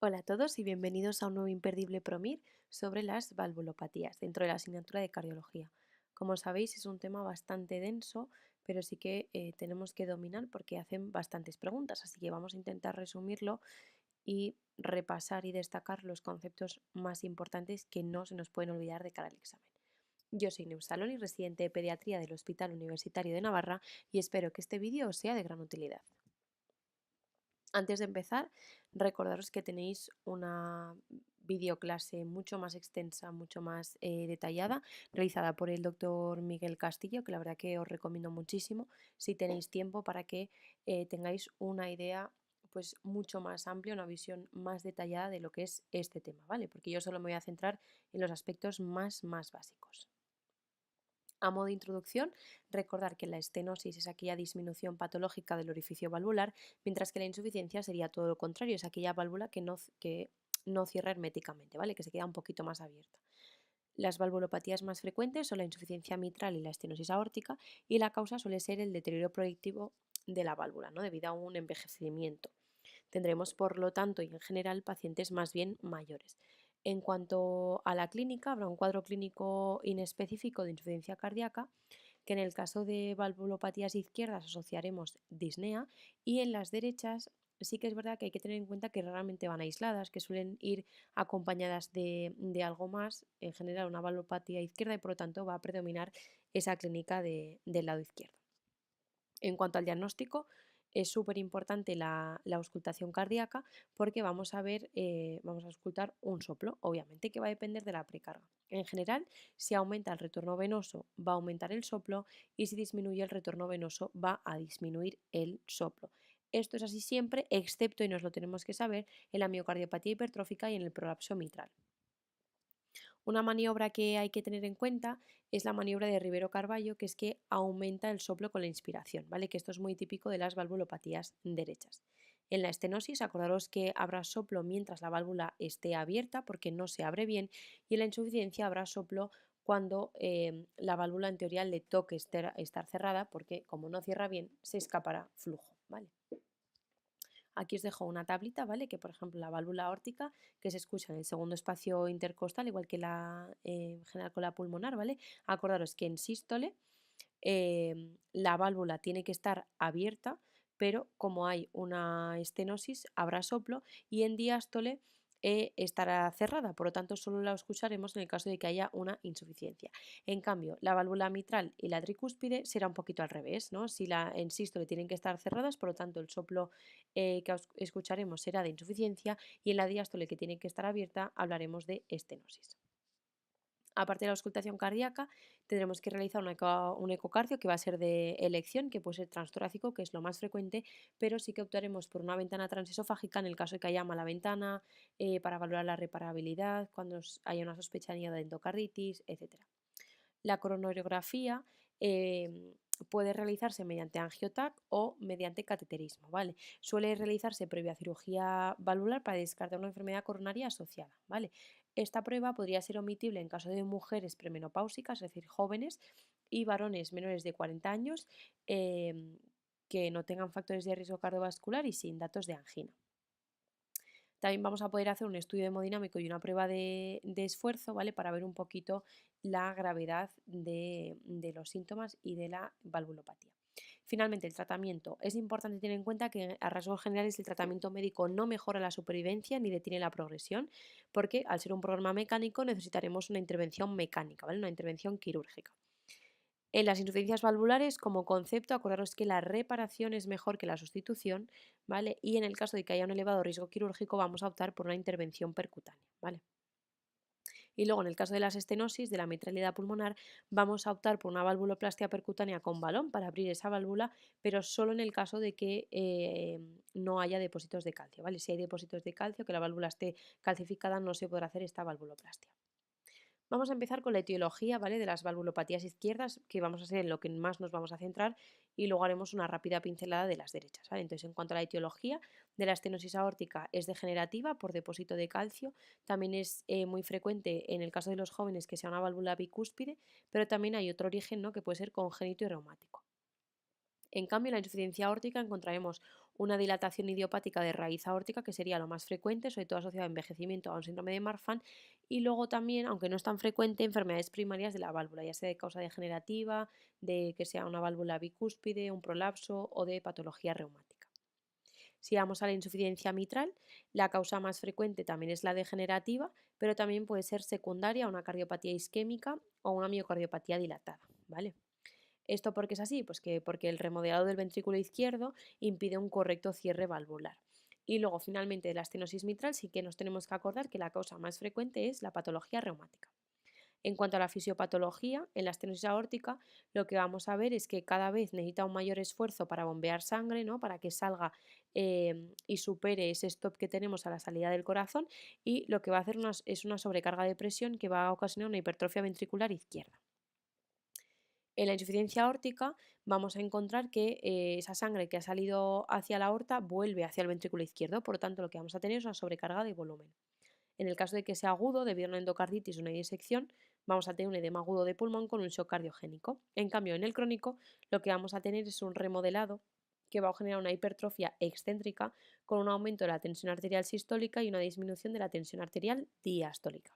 Hola a todos y bienvenidos a un nuevo imperdible PROMIR sobre las valvulopatías dentro de la asignatura de cardiología. Como sabéis, es un tema bastante denso, pero sí que tenemos que dominar porque hacen bastantes preguntas, así que vamos a intentar resumirlo y repasar y destacar los conceptos más importantes que no se nos pueden olvidar de cara al examen. Yo soy Neus Saloni, residente de pediatría del Hospital Universitario de Navarra, y espero que este vídeo os sea de gran utilidad. Antes de empezar, recordaros que tenéis una videoclase mucho más extensa, mucho más detallada, realizada por el doctor Miguel Castillo, que la verdad que os recomiendo muchísimo si tenéis tiempo para que tengáis una idea pues mucho más amplia, una visión más detallada de lo que es este tema, ¿vale? Porque yo solo me voy a centrar en los aspectos más básicos. A modo de introducción, recordar que la estenosis es aquella disminución patológica del orificio valvular, mientras que la insuficiencia sería todo lo contrario, es aquella válvula que no cierra herméticamente, ¿vale? Que se queda un poquito más abierta. Las valvulopatías más frecuentes son la insuficiencia mitral y la estenosis aórtica, y la causa suele ser el deterioro proyectivo de la válvula, ¿no? Debido a un envejecimiento. Tendremos, por lo tanto, y en general, pacientes más bien mayores. En cuanto a la clínica, habrá un cuadro clínico inespecífico de insuficiencia cardíaca, que en el caso de valvulopatías izquierdas asociaremos disnea, y en las derechas sí que es verdad que hay que tener en cuenta que raramente van aisladas, que suelen ir acompañadas de algo más, en general una valvulopatía izquierda, y por lo tanto va a predominar esa clínica del lado izquierdo. En cuanto al diagnóstico, es súper importante la auscultación cardíaca porque vamos a auscultar un soplo, obviamente que va a depender de la precarga. En general, si aumenta el retorno venoso, va a aumentar el soplo, y si disminuye el retorno venoso, va a disminuir el soplo. Esto es así siempre, excepto, y nos lo tenemos que saber, en la miocardiopatía hipertrófica y en el prolapso mitral. Una maniobra que hay que tener en cuenta es la maniobra de Rivero Carballo, que es que aumenta el soplo con la inspiración, ¿vale? Que esto es muy típico de las valvulopatías derechas. En la estenosis, acordaros que habrá soplo mientras la válvula esté abierta porque no se abre bien, y en la insuficiencia habrá soplo cuando la válvula en teoría le toque estar cerrada, porque como no cierra bien se escapará flujo, ¿vale? Aquí os dejo una tablita, ¿vale? Que por ejemplo la válvula aórtica, que se escucha en el segundo espacio intercostal, igual que la en general con la pulmonar, ¿vale? Acordaros que en sístole la válvula tiene que estar abierta, pero como hay una estenosis, habrá soplo, y en diástole estará cerrada, por lo tanto solo la escucharemos en el caso de que haya una insuficiencia. En cambio, la válvula mitral y la tricúspide será un poquito al revés, ¿no? Si la en sístole tienen que estar cerradas, por lo tanto el soplo que escucharemos será de insuficiencia, y en la diástole, que tiene que estar abierta, hablaremos de estenosis. Aparte de la auscultación cardíaca, tendremos que realizar un ecocardio, que va a ser de elección, que puede ser transtorácico, que es lo más frecuente, pero sí que optaremos por una ventana transesofágica en el caso de que haya mala ventana, para valorar la reparabilidad, cuando haya una sospecha de endocarditis, etc. La coronariografía puede realizarse mediante angiotac o mediante cateterismo, ¿vale? Suele realizarse previa cirugía valvular para descartar una enfermedad coronaria asociada, ¿vale? Esta prueba podría ser omitible en caso de mujeres premenopáusicas, es decir, jóvenes, y varones menores de 40 años, em, que no tengan factores de riesgo cardiovascular y sin datos de angina. También vamos a poder hacer un estudio hemodinámico y una prueba de esfuerzo, ¿vale? Para ver un poquito la gravedad de los síntomas y de la valvulopatía. Finalmente, el tratamiento. Es importante tener en cuenta que a rasgos generales el tratamiento médico no mejora la supervivencia ni detiene la progresión, porque al ser un programa mecánico necesitaremos una intervención mecánica, ¿vale? Una intervención quirúrgica. En las insuficiencias valvulares, como concepto, acordaros que la reparación es mejor que la sustitución, ¿vale? Y en el caso de que haya un elevado riesgo quirúrgico, vamos a optar por una intervención percutánea, ¿vale? Y luego, en el caso de las estenosis, de la mitralidad pulmonar, vamos a optar por una valvuloplastia percutánea con balón para abrir esa válvula, pero solo en el caso de que no haya depósitos de calcio, ¿vale? Si hay depósitos de calcio, que la válvula esté calcificada, no se podrá hacer esta valvuloplastia. Vamos a empezar con la etiología, ¿vale? De las valvulopatías izquierdas, que vamos a ser en lo que más nos vamos a centrar, y luego haremos una rápida pincelada de las derechas, ¿vale? Entonces, en cuanto a la etiología de la estenosis aórtica, es degenerativa por depósito de calcio. También es muy frecuente en el caso de los jóvenes que sea una válvula bicúspide, pero también hay otro origen, ¿no? Que puede ser congénito y reumático. En cambio, en la insuficiencia aórtica encontraremos una dilatación idiopática de raíz aórtica, que sería lo más frecuente, sobre todo asociado a envejecimiento a un síndrome de Marfan, y luego también, aunque no es tan frecuente, enfermedades primarias de la válvula, ya sea de causa degenerativa, de que sea una válvula bicúspide, un prolapso o de patología reumática. Si vamos a la insuficiencia mitral, la causa más frecuente también es la degenerativa, pero también puede ser secundaria a una cardiopatía isquémica o una miocardiopatía dilatada, ¿vale? ¿Esto por qué es así? Pues que porque el remodelado del ventrículo izquierdo impide un correcto cierre valvular. Y luego, finalmente, de la estenosis mitral sí que nos tenemos que acordar que la causa más frecuente es la patología reumática. En cuanto a la fisiopatología, en la estenosis aórtica lo que vamos a ver es que cada vez necesita un mayor esfuerzo para bombear sangre, ¿no? Para que salga y supere ese stop que tenemos a la salida del corazón, y lo que va a hacer es una sobrecarga de presión que va a ocasionar una hipertrofia ventricular izquierda. En la insuficiencia aórtica vamos a encontrar que esa sangre que ha salido hacia la aorta vuelve hacia el ventrículo izquierdo, por lo tanto lo que vamos a tener es una sobrecarga de volumen. En el caso de que sea agudo, debido a una endocarditis o una disección, vamos a tener un edema agudo de pulmón con un shock cardiogénico. En cambio, en el crónico, lo que vamos a tener es un remodelado que va a generar una hipertrofia excéntrica con un aumento de la tensión arterial sistólica y una disminución de la tensión arterial diastólica.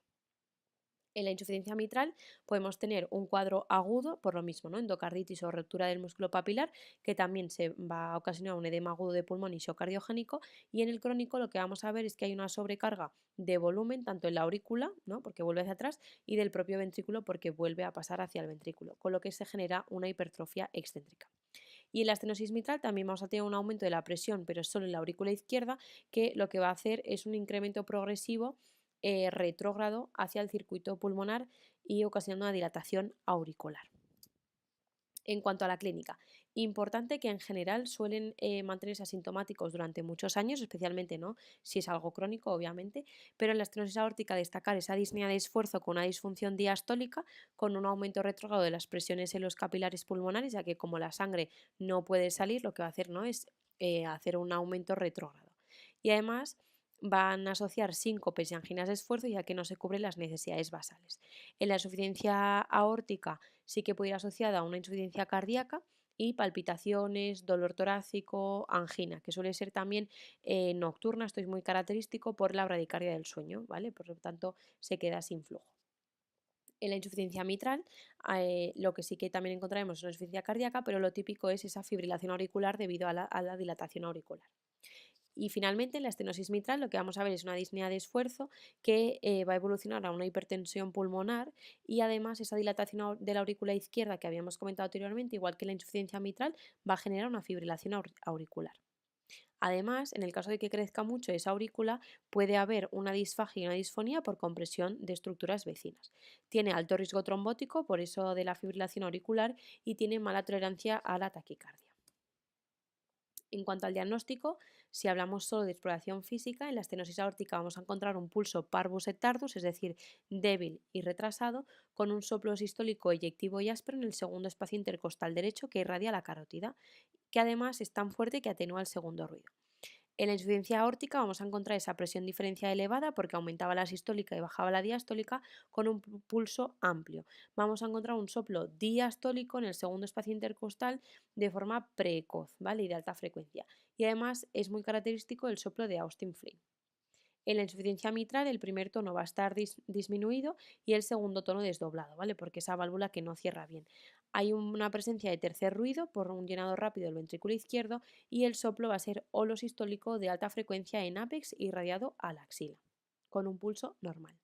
En la insuficiencia mitral podemos tener un cuadro agudo, por lo mismo, ¿no? Endocarditis o ruptura del músculo papilar, que también se va a ocasionar un edema agudo de pulmón y shock cardiogénico. Y en el crónico lo que vamos a ver es que hay una sobrecarga de volumen tanto en la aurícula, ¿no? Porque vuelve hacia atrás, y del propio ventrículo porque vuelve a pasar hacia el ventrículo, con lo que se genera una hipertrofia excéntrica. Y en la estenosis mitral también vamos a tener un aumento de la presión, pero solo en la aurícula izquierda, que lo que va a hacer es un incremento progresivo retrógrado hacia el circuito pulmonar y ocasionando una dilatación auricular. En cuanto a la clínica, importante que en general suelen mantenerse asintomáticos durante muchos años, especialmente, ¿no? Si es algo crónico, obviamente, pero en la estenosis aórtica destacar esa disnea de esfuerzo con una disfunción diastólica, con un aumento retrógrado de las presiones en los capilares pulmonares, ya que como la sangre no puede salir, lo que va a hacer, ¿no? Es hacer un aumento retrógrado. Y además van a asociar síncopes y anginas de esfuerzo, ya que no se cubren las necesidades basales. En la insuficiencia aórtica sí que puede ir asociada a una insuficiencia cardíaca y palpitaciones, dolor torácico, angina, que suele ser también nocturna. Esto es muy característico por la bradicardia del sueño, ¿vale? Por lo tanto, se queda sin flujo. En la insuficiencia mitral, lo que sí que también encontraremos es una insuficiencia cardíaca, pero lo típico es esa fibrilación auricular debido a la dilatación auricular. Y finalmente, en la estenosis mitral lo que vamos a ver es una disnea de esfuerzo que va a evolucionar a una hipertensión pulmonar, y además esa dilatación de la aurícula izquierda que habíamos comentado anteriormente, igual que la insuficiencia mitral, va a generar una fibrilación auricular. Además, en el caso de que crezca mucho esa aurícula, puede haber una disfagia y una disfonía por compresión de estructuras vecinas. Tiene alto riesgo trombótico, por eso de la fibrilación auricular, y tiene mala tolerancia a la taquicardia. En cuanto al diagnóstico, si hablamos solo de exploración física, en la estenosis aórtica vamos a encontrar un pulso parvus et tardus, es decir, débil y retrasado, con un soplo sistólico eyectivo y áspero en el segundo espacio intercostal derecho que irradia la carótida, que además es tan fuerte que atenúa el segundo ruido. En la insuficiencia aórtica vamos a encontrar esa presión diferencial elevada porque aumentaba la sistólica y bajaba la diastólica con un pulso amplio. Vamos a encontrar un soplo diastólico en el segundo espacio intercostal de forma precoz, ¿vale? Y de alta frecuencia. Y además es muy característico el soplo de Austin Flint. En la insuficiencia mitral el primer tono va a estar disminuido y el segundo tono desdoblado, ¿vale? Porque esa válvula que no cierra bien. Hay una presencia de tercer ruido por un llenado rápido del ventrículo izquierdo, y el soplo va a ser holosistólico de alta frecuencia en ápex irradiado a la axila, con un pulso normal.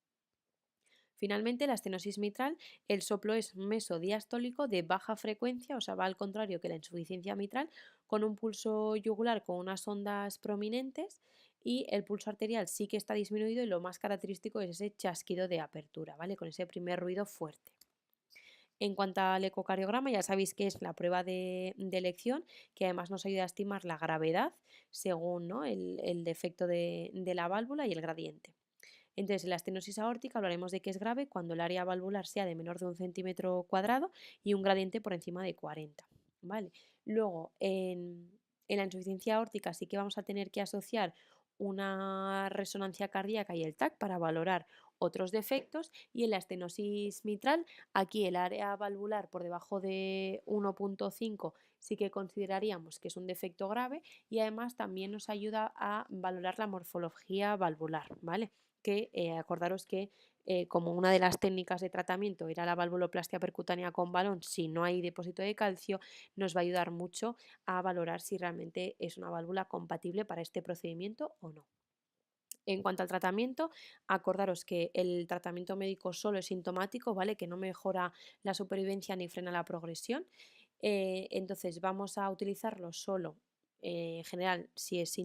Finalmente, la estenosis mitral, el soplo es mesodiastólico de baja frecuencia, o sea, va al contrario que la insuficiencia mitral, con un pulso yugular con unas ondas prominentes, y el pulso arterial sí que está disminuido, y lo más característico es ese chasquido de apertura, ¿vale? Con ese primer ruido fuerte. En cuanto al ecocardiograma, ya sabéis que es la prueba de elección, que además nos ayuda a estimar la gravedad según, ¿no? el defecto de la válvula y el gradiente. Entonces, en la estenosis aórtica hablaremos de que es grave cuando el área valvular sea de menor de 1 cm² y un gradiente por encima de 40. ¿Vale? Luego, en la insuficiencia aórtica sí que vamos a tener que asociar una resonancia cardíaca y el TAC para valorar otros defectos y en la estenosis mitral, aquí el área valvular por debajo de 1,5 sí que consideraríamos que es un defecto grave y además también nos ayuda a valorar la morfología valvular, ¿vale? Que acordaros que como una de las técnicas de tratamiento era la valvuloplastia percutánea con balón, si no hay depósito de calcio, nos va a ayudar mucho a valorar si realmente es una válvula compatible para este procedimiento o no. En cuanto al tratamiento, acordaros que el tratamiento médico solo es sintomático, ¿vale? Que no mejora la supervivencia ni frena la progresión. Entonces vamos a utilizarlo solo, en general, si es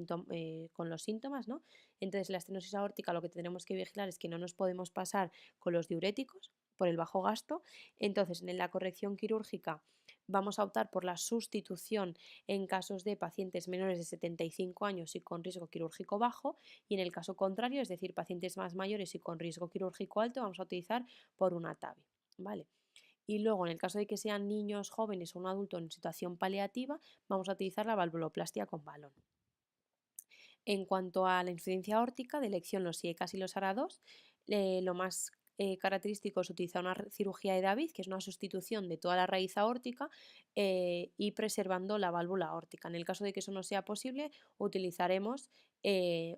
con los síntomas, ¿no? Entonces la estenosis aórtica lo que tenemos que vigilar es que no nos podemos pasar con los diuréticos por el bajo gasto. Entonces en la corrección quirúrgica vamos a optar por la sustitución en casos de pacientes menores de 75 años y con riesgo quirúrgico bajo y en el caso contrario, es decir, pacientes más mayores y con riesgo quirúrgico alto, vamos a utilizar por una TAVI, ¿vale? Y luego, en el caso de que sean niños, jóvenes o un adulto en situación paliativa, vamos a utilizar la valvuloplastia con balón. En cuanto a la insuficiencia aórtica, de elección los IECAS y los ARA2, lo más característico es utilizar una cirugía de David, que es una sustitución de toda la raíz aórtica y preservando la válvula aórtica. En el caso de que eso no sea posible, utilizaremos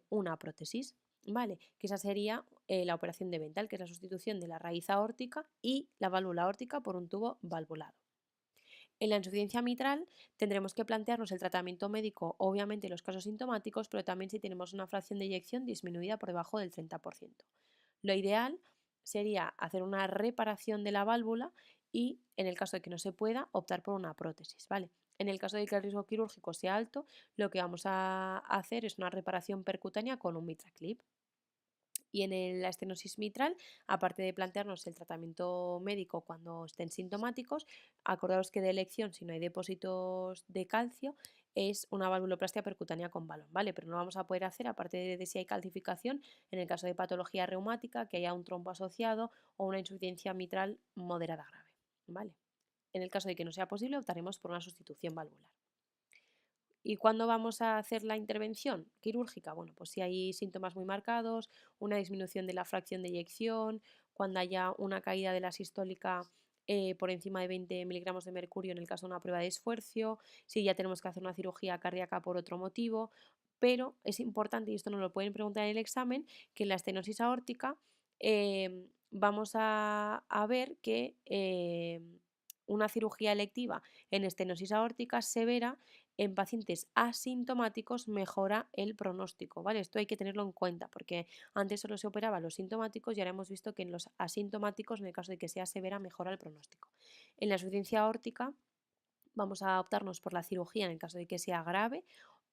una prótesis, ¿vale? Que esa sería la operación de Bentall, que es la sustitución de la raíz aórtica y la válvula aórtica por un tubo valvulado. En la insuficiencia mitral tendremos que plantearnos el tratamiento médico, obviamente en los casos sintomáticos, pero también si tenemos una fracción de eyección disminuida por debajo del 30%. Lo ideal sería hacer una reparación de la válvula y, en el caso de que no se pueda, optar por una prótesis, ¿vale? En el caso de que el riesgo quirúrgico sea alto, lo que vamos a hacer es una reparación percutánea con un MitraClip. Y en la estenosis mitral, aparte de plantearnos el tratamiento médico cuando estén sintomáticos, acordaros que de elección, si no hay depósitos de calcio, es una valvuloplastia percutánea con balón, ¿vale? Pero no vamos a poder hacer, aparte de si hay calcificación, en el caso de patología reumática, que haya un trombo asociado o una insuficiencia mitral moderada grave, ¿vale? En el caso de que no sea posible, optaremos por una sustitución valvular. ¿Y cuándo vamos a hacer la intervención quirúrgica? Bueno, pues si hay síntomas muy marcados, una disminución de la fracción de eyección, cuando haya una caída de la sistólica por encima de 20 miligramos de mercurio en el caso de una prueba de esfuerzo, si ya tenemos que hacer una cirugía cardíaca por otro motivo, pero es importante, y esto nos lo pueden preguntar en el examen, que en la estenosis aórtica vamos a ver que una cirugía electiva en estenosis aórtica severa en pacientes asintomáticos mejora el pronóstico, ¿vale? Esto hay que tenerlo en cuenta porque antes solo se operaba los sintomáticos y ahora hemos visto que en los asintomáticos, en el caso de que sea severa, mejora el pronóstico. En la insuficiencia aórtica vamos a optarnos por la cirugía en el caso de que sea grave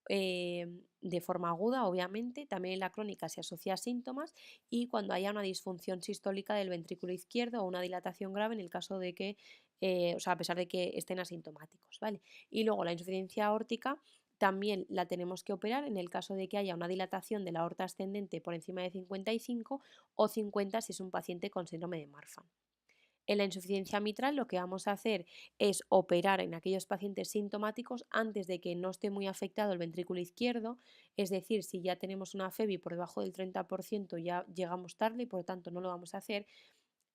de forma aguda, obviamente, también en la crónica se asocia a síntomas y cuando haya una disfunción sistólica del ventrículo izquierdo o una dilatación grave en el caso de que, o sea, a pesar de que estén asintomáticos, ¿vale? Y luego la insuficiencia aórtica también la tenemos que operar en el caso de que haya una dilatación de la aorta ascendente por encima de 55 o 50 si es un paciente con síndrome de Marfan. En la insuficiencia mitral lo que vamos a hacer es operar en aquellos pacientes sintomáticos antes de que no esté muy afectado el ventrículo izquierdo, es decir, si ya tenemos una FEBI por debajo del 30% ya llegamos tarde y por lo tanto no lo vamos a hacer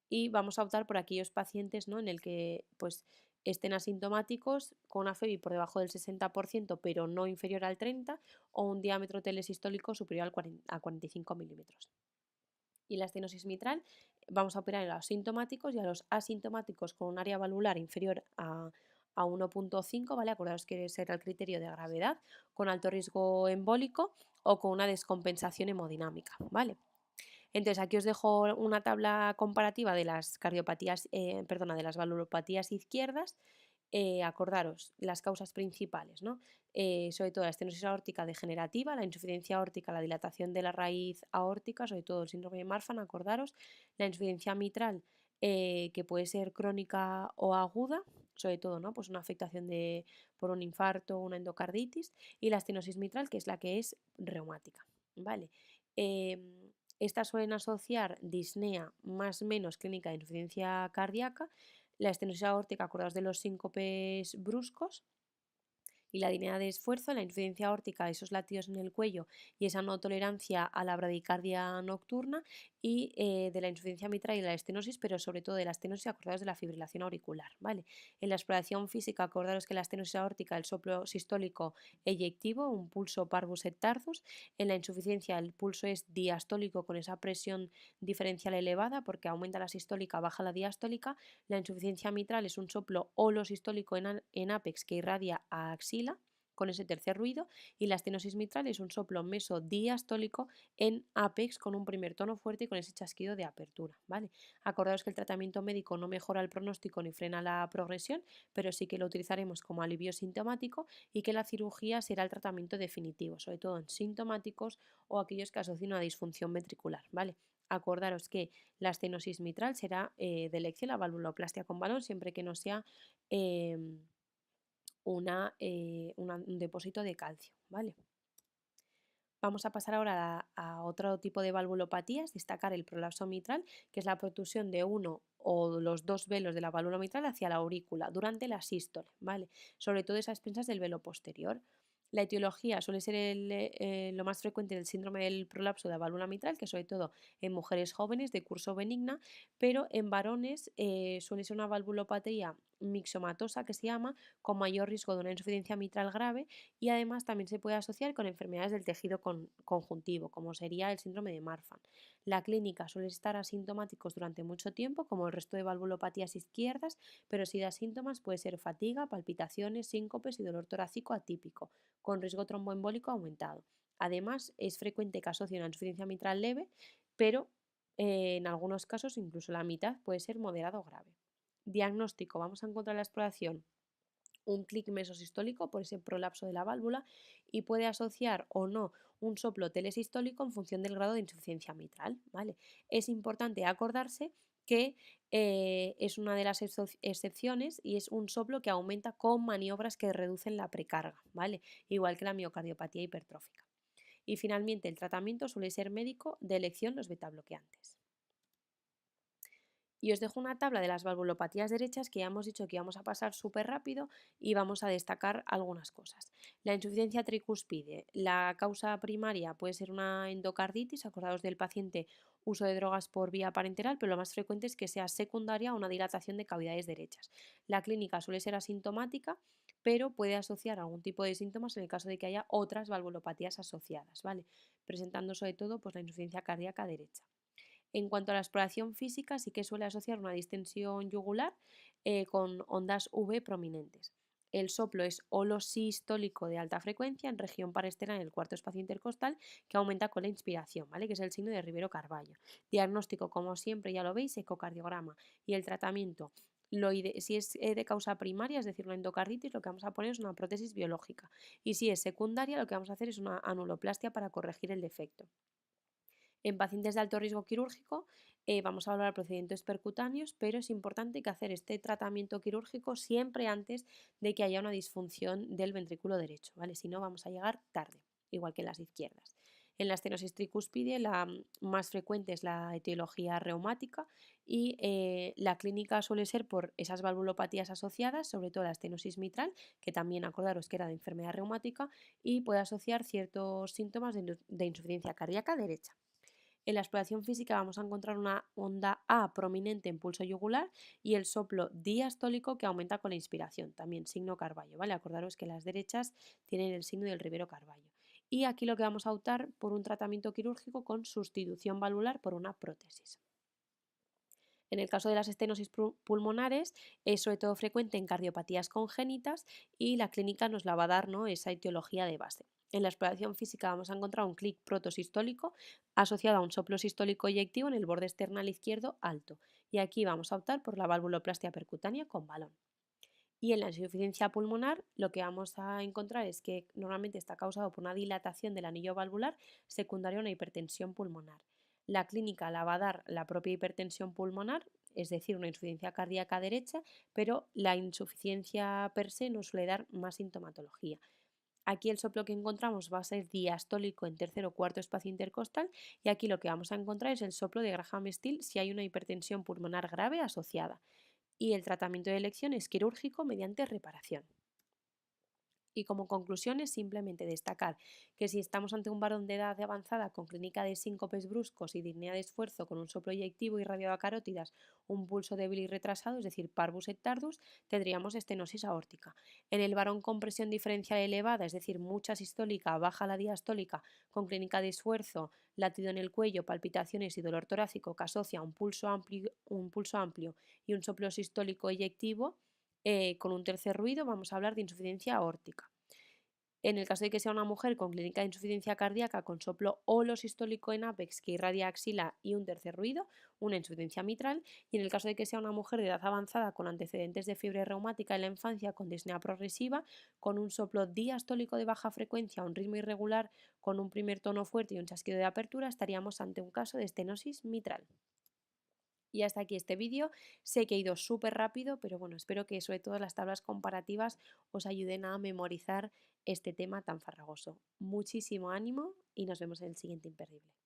y vamos a optar por aquellos pacientes, ¿no?, en el que pues estén asintomáticos con una FEBI por debajo del 60% pero no inferior al 30 o un diámetro telesistólico superior a 45 milímetros. Y la estenosis mitral vamos a operar a los sintomáticos y a los asintomáticos con un área valvular inferior a 1,5, ¿vale? Acordaos que ese era el criterio de gravedad, con alto riesgo embólico o con una descompensación hemodinámica, ¿vale? Entonces aquí os dejo una tabla comparativa de las cardiopatías, perdona, de las valvulopatías izquierdas. Acordaros las causas principales, ¿no? Sobre todo la estenosis aórtica degenerativa, la insuficiencia aórtica, la dilatación de la raíz aórtica, sobre todo el síndrome de Marfan, acordaros, la insuficiencia mitral, que puede ser crónica o aguda, sobre todo, ¿no? Pues una afectación por un infarto, una endocarditis, y la estenosis mitral, que es la que es reumática, ¿vale? Estas suelen asociar disnea más menos clínica de insuficiencia cardíaca, la estenosis aórtica, acordaos de los síncopes bruscos, Y la disnea de esfuerzo, la insuficiencia aórtica, esos latidos en el cuello y esa no tolerancia a la bradicardia nocturna y de la insuficiencia mitral y de la estenosis, pero sobre todo de la estenosis, acordados de la fibrilación auricular, ¿vale? En la exploración física, acordaros que la estenosis aórtica, el soplo sistólico eyectivo, un pulso parvus et tardus. En la insuficiencia, el pulso es diastólico con esa presión diferencial elevada porque aumenta la sistólica, baja la diastólica. La insuficiencia mitral es un soplo holosistólico en ápex que irradia a axila con ese tercer ruido, y la estenosis mitral es un soplo mesodiastólico en apex con un primer tono fuerte y con ese chasquido de apertura, ¿vale? Acordaos que el tratamiento médico no mejora el pronóstico ni frena la progresión, pero sí que lo utilizaremos como alivio sintomático, y que la cirugía será el tratamiento definitivo, sobre todo en sintomáticos o aquellos que asocian una disfunción ventricular, ¿vale? Acordaros que la estenosis mitral será de elección la valvuloplastia con balón, siempre que no sea eh, un depósito de calcio, ¿vale? Vamos a pasar ahora a otro tipo de valvulopatías, destacar el prolapso mitral, que es la protusión de uno o los dos velos de la válvula mitral hacia la aurícula durante la sístole, ¿vale? Sobre todo a expensas del velo posterior. La etiología suele ser lo más frecuente del síndrome del prolapso de la válvula mitral, que sobre todo en mujeres jóvenes de curso benigna, pero en varones suele ser una valvulopatía mixomatosa, que se llama, con mayor riesgo de una insuficiencia mitral grave, y además también se puede asociar con enfermedades del tejido conjuntivo, como sería el síndrome de Marfan. La clínica suele estar asintomáticos durante mucho tiempo, como el resto de valvulopatías izquierdas, pero si da síntomas puede ser fatiga, palpitaciones, síncopes y dolor torácico atípico, con riesgo tromboembólico aumentado. Además, es frecuente que asocie una insuficiencia mitral leve, pero en algunos casos incluso la mitad puede ser moderado o grave. Diagnóstico: vamos a encontrar la exploración un clic mesosistólico por ese prolapso de la válvula, y puede asociar o no un soplo telesistólico en función del grado de insuficiencia mitral, ¿vale? Es importante acordarse que es una de las excepciones y es un soplo que aumenta con maniobras que reducen la precarga, ¿vale? Igual que la miocardiopatía hipertrófica. Y finalmente, el tratamiento suele ser médico, de elección los betabloqueantes. Y os dejo una tabla de las valvulopatías derechas, que ya hemos dicho que íbamos a pasar súper rápido, y vamos a destacar algunas cosas. La insuficiencia tricuspide, la causa primaria puede ser una endocarditis, acordados del paciente uso de drogas por vía parenteral, pero lo más frecuente es que sea secundaria a una dilatación de cavidades derechas. La clínica suele ser asintomática, pero puede asociar algún tipo de síntomas en el caso de que haya otras valvulopatías asociadas, ¿vale? Presentando sobre todo pues, la insuficiencia cardíaca derecha. En cuanto a la exploración física, sí que suele asociar una distensión yugular con ondas V prominentes. El soplo es holosistólico de alta frecuencia en región parestera en el cuarto espacio intercostal, que aumenta con la inspiración, ¿vale? Que es el signo de Rivero Carballo. Diagnóstico, como siempre, ya lo veis, ecocardiograma. Y el tratamiento, si es de causa primaria, es decir, una endocarditis, lo que vamos a poner es una prótesis biológica. Y si es secundaria, lo que vamos a hacer es una anuloplastia para corregir el defecto. En pacientes de alto riesgo quirúrgico vamos a hablar de procedimientos percutáneos, pero es importante que hacer este tratamiento quirúrgico siempre antes de que haya una disfunción del ventrículo derecho, ¿vale? Si no, vamos a llegar tarde, igual que en las izquierdas. En la estenosis tricúspide, la más frecuente es la etiología reumática, y la clínica suele ser por esas valvulopatías asociadas, sobre todo la estenosis mitral, que también acordaros que era de enfermedad reumática, y puede asociar ciertos síntomas de insuficiencia cardíaca derecha. En la exploración física vamos a encontrar una onda A prominente en pulso yugular y el soplo diastólico que aumenta con la inspiración, también signo Carballo, ¿vale? Acordaros que las derechas tienen el signo del Rivero Carballo. Y aquí lo que vamos a optar por un tratamiento quirúrgico con sustitución valvular por una prótesis. En el caso de las estenosis pulmonares es sobre todo frecuente en cardiopatías congénitas, y la clínica nos la va a dar, ¿no?, esa etiología de base. En la exploración física vamos a encontrar un clic protosistólico asociado a un soplo sistólico eyectivo en el borde external izquierdo alto, y aquí vamos a optar por la valvuloplastia percutánea con balón. Y en la insuficiencia pulmonar lo que vamos a encontrar es que normalmente está causado por una dilatación del anillo valvular secundaria a una hipertensión pulmonar. La clínica la va a dar la propia hipertensión pulmonar, es decir, una insuficiencia cardíaca derecha, pero la insuficiencia per se nos suele dar más sintomatología. Aquí el soplo que encontramos va a ser diastólico en tercer o cuarto espacio intercostal, y aquí lo que vamos a encontrar es el soplo de Graham-Still si hay una hipertensión pulmonar grave asociada. Y el tratamiento de elección es quirúrgico mediante reparación. Y como conclusiones, simplemente destacar que si estamos ante un varón de edad avanzada con clínica de síncopes bruscos y disnea de esfuerzo con un soplo eyectivo irradiado a carótidas, un pulso débil y retrasado, es decir, parvus et tardus, tendríamos estenosis aórtica. En el varón con presión diferencial elevada, es decir, mucha sistólica, baja la diastólica, con clínica de esfuerzo, latido en el cuello, palpitaciones y dolor torácico que asocia un pulso amplio y un soplo sistólico eyectivo, con un tercer ruido vamos a hablar de insuficiencia aórtica. En el caso de que sea una mujer con clínica de insuficiencia cardíaca con soplo holosistólico en ápex que irradia axila y un tercer ruido, una insuficiencia mitral. Y en el caso de que sea una mujer de edad avanzada con antecedentes de fiebre reumática en la infancia con disnea progresiva, con un soplo diastólico de baja frecuencia, un ritmo irregular con un primer tono fuerte y un chasquido de apertura, estaríamos ante un caso de estenosis mitral. Y hasta aquí este vídeo. Sé que he ido súper rápido, pero bueno, espero que sobre todo las tablas comparativas os ayuden a memorizar este tema tan farragoso. Muchísimo ánimo y nos vemos en el siguiente imperdible.